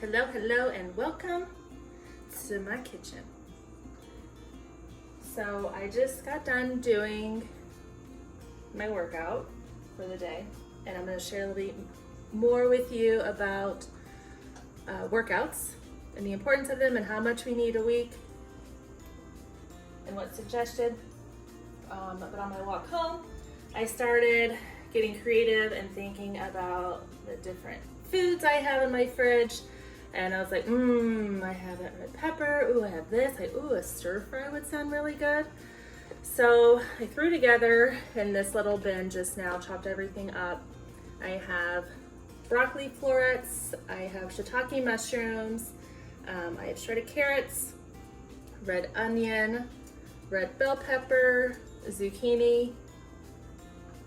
Hello, hello, and welcome to my kitchen. So I just got done doing my workout for the day, and I'm going to share a little bit more with you about workouts and the importance of them and how much we need a week and what's suggested. But on my walk home, I started getting creative and thinking about the different foods I have in my fridge. And I was like, I have that red pepper. Ooh, I have this. A stir fry would sound really good. So I threw together in this little bin just now, chopped everything up. I have broccoli florets. I have shiitake mushrooms. I have shredded carrots, red onion, red bell pepper, zucchini,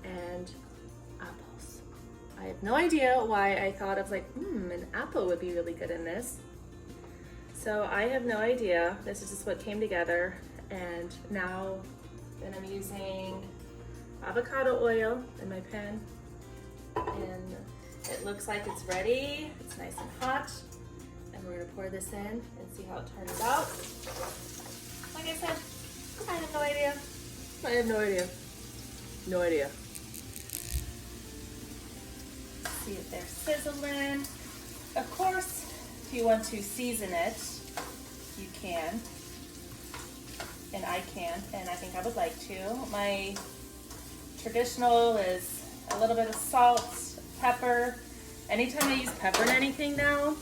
and apples. I have no idea why I thought of an apple would be really good in this. So I have no idea. This is just what came together. And now then I'm using avocado oil in my pan. And it looks like it's ready. It's nice and hot. And we're gonna pour this in and see how it turns out. Like I said, I have no idea. No idea. See if they're sizzling. Of course, if you want to season it, you can. And I can, and I think I would like to. My traditional is a little bit of salt, pepper. Anytime I use pepper in anything now,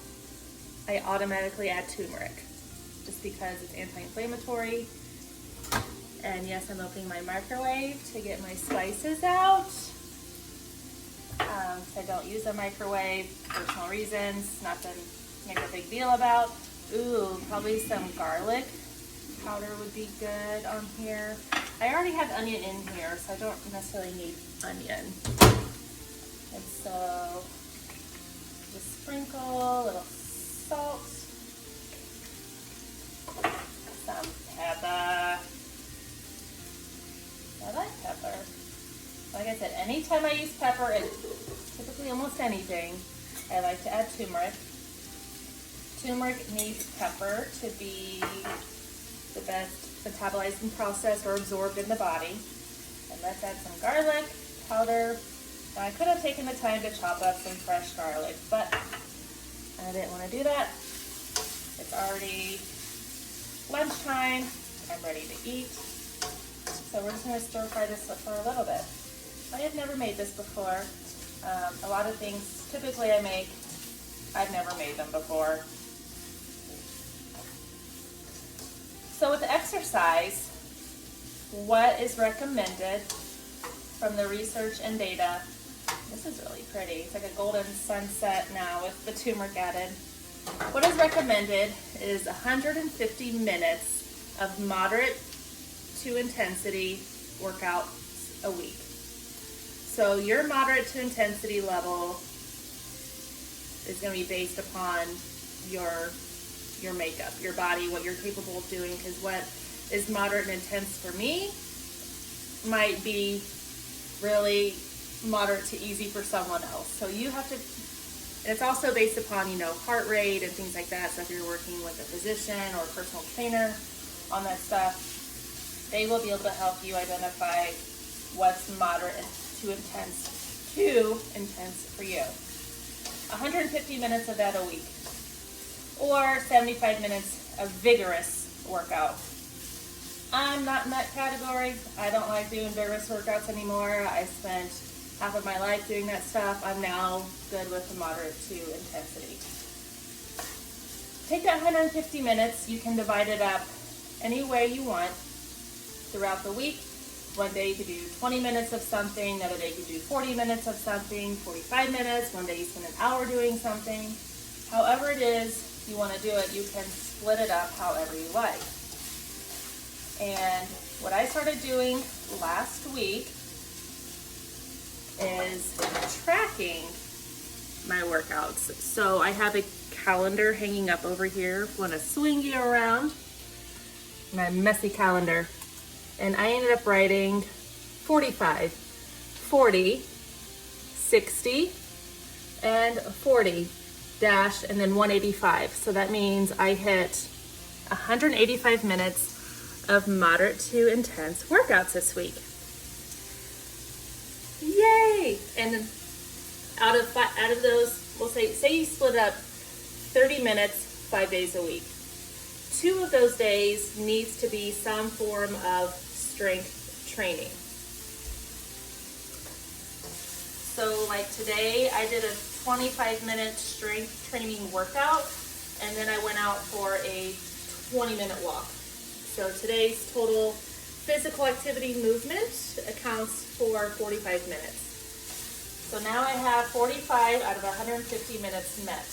I automatically add turmeric, just because it's anti-inflammatory. And yes, I'm opening my microwave to get my spices out. I don't use a microwave for personal reasons, not to make a big deal about. Ooh, probably some garlic powder would be good on here. I already have onion in here, so I don't necessarily need onion. And so just sprinkle a little salt, some pepper. I like pepper. Like I said, anytime I use pepper in typically almost anything, I like to add turmeric. Turmeric needs pepper to be the best metabolized and processed or absorbed in the body. And let's add some garlic powder. Now, I could have taken the time to chop up some fresh garlic, but I didn't want to do that. It's already lunchtime. I'm ready to eat. So we're just going to stir fry this for a little bit. I have never made this before. A lot of things typically I make, I've never made them before. So with exercise, what is recommended from the research and data? This is really pretty. It's like a golden sunset now with the turmeric added. What is recommended is 150 minutes of moderate to intensity workouts a week. So your moderate to intensity level is going to be based upon your makeup, your body, what you're capable of doing, because what is moderate and intense for me might be really moderate to easy for someone else. So you have to, and it's also based upon, heart rate and things like that. So if you're working with a physician or a personal trainer on that stuff, they will be able to help you identify what's moderate to intense for you. 150 minutes of that a week, or 75 minutes of vigorous workout. I'm not in that category. I don't like doing vigorous workouts anymore. I spent half of my life doing that stuff. I'm now good with the moderate to intensity. Take that 150 minutes. You can divide it up any way you want throughout the week. One day you could do 20 minutes of something, another day you could do 40 minutes of something, 45 minutes, one day you spend an hour doing something. However it is you want to do it, you can split it up however you like. And what I started doing last week is tracking my workouts. So I have a calendar hanging up over here. I want to swing you around. My messy calendar. And I ended up writing 45, 40, 60, and 40 dash, and then 185. So that means I hit 185 minutes of moderate to intense workouts this week. Yay! And then out of those, we'll say you split up 30 minutes 5 days a week. 2 of those days needs to be some form of strength training. So like today, I did a 25-minute strength training workout, and then I went out for a 20-minute walk. So today's total physical activity movement accounts for 45 minutes. So now I have 45 out of 150 minutes met.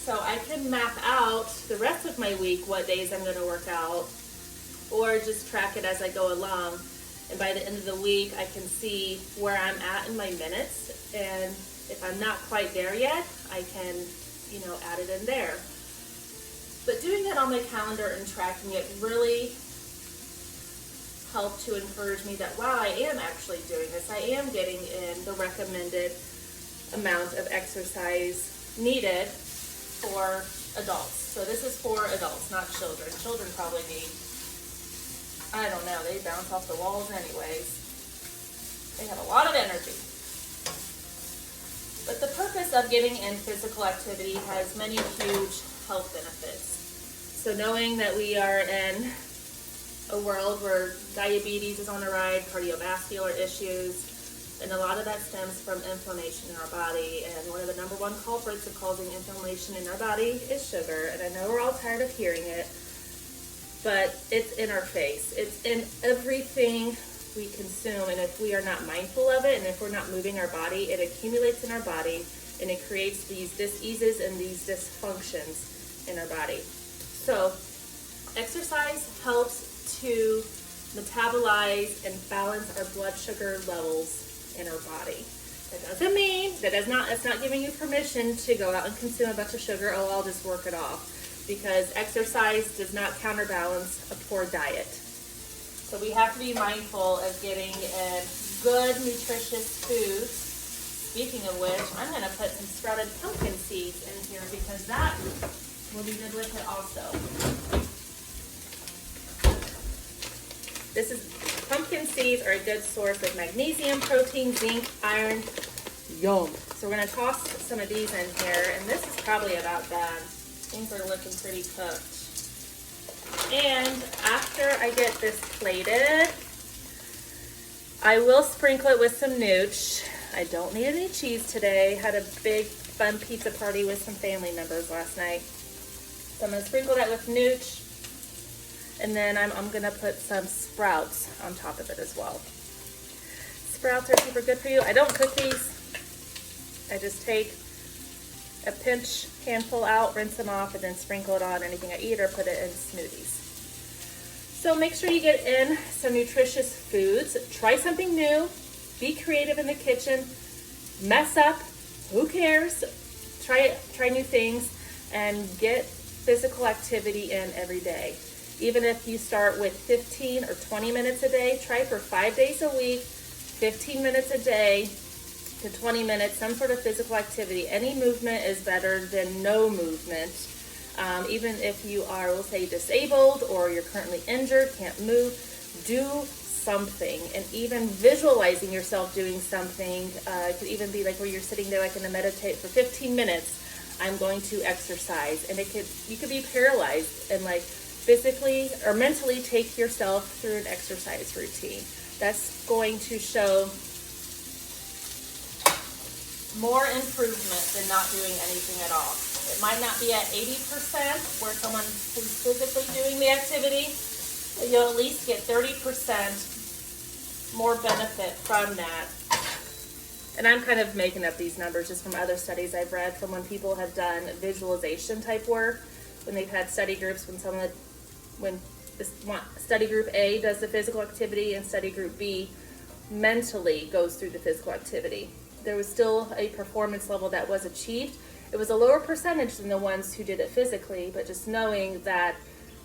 So I can map out the rest of my week what days I'm going to work out, or just track it as I go along. And by the end of the week, I can see where I'm at in my minutes. And if I'm not quite there yet, I can, add it in there. But doing it on my calendar and tracking it really helped to encourage me that, wow, I am actually doing this. I am getting in the recommended amount of exercise needed for adults. So this is for adults, not children. Children probably need, I don't know, they bounce off the walls anyways. They have a lot of energy. But the purpose of getting in physical activity has many huge health benefits. So knowing that we are in a world where diabetes is on the rise, cardiovascular issues, and a lot of that stems from inflammation in our body. And one of the number one culprits of causing inflammation in our body is sugar. And I know we're all tired of hearing it, but it's in our face. It's in everything we consume. And if we are not mindful of it, and if we're not moving our body, it accumulates in our body, and it creates these diseases and these dysfunctions in our body. So exercise helps to metabolize and balance our blood sugar levels in our body. That doesn't mean, it's not giving you permission to go out and consume a bunch of sugar. Oh, I'll just work it off, because exercise does not counterbalance a poor diet. So we have to be mindful of getting in good, nutritious foods. Speaking of which, I'm going to put some sprouted pumpkin seeds in here, because that will be good with it also. Pumpkin seeds are a good source of magnesium, protein, zinc, iron. Yum. So we're going to toss some of these in here, and this is probably about done. Things are looking pretty cooked. And after I get this plated, I will sprinkle it with some nooch. I don't need any cheese today. Had a big fun pizza party with some family members last night. So I'm going to sprinkle that with nooch. And then I'm going to put some sprouts on top of it as well. Sprouts are super good for you. I don't cook these. I just take a pinch handful out, rinse them off, and then sprinkle it on anything I eat or put it in smoothies. So make sure you get in some nutritious foods. Try something new. Be creative in the kitchen. Mess up. Who cares? Try new things and get physical activity in every day. Even if you start with 15 or 20 minutes a day, try for 5 days a week, 15 minutes a day to 20 minutes, some sort of physical activity. Any movement is better than no movement. Even if you are, we'll say, disabled or you're currently injured, can't move, do something. And even visualizing yourself doing something, it could even be like where you're sitting there like in a meditate for 15 minutes, I'm going to exercise. And you could be paralyzed and like physically or mentally take yourself through an exercise routine. That's going to show more improvement than not doing anything at all. It might not be at 80% where someone who's physically doing the activity, but you'll at least get 30% more benefit from that. And I'm kind of making up these numbers just from other studies I've read from when people have done visualization type work, when they've had study groups, when study group A does the physical activity and study group B mentally goes through the physical activity. There was still a performance level that was achieved. It was a lower percentage than the ones who did it physically, but just knowing that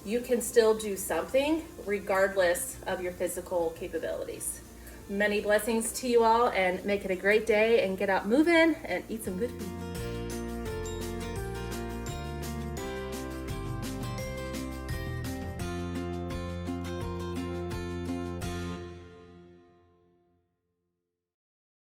you can still do something regardless of your physical capabilities. Many blessings to you all, and make it a great day, and get out moving and eat some good food.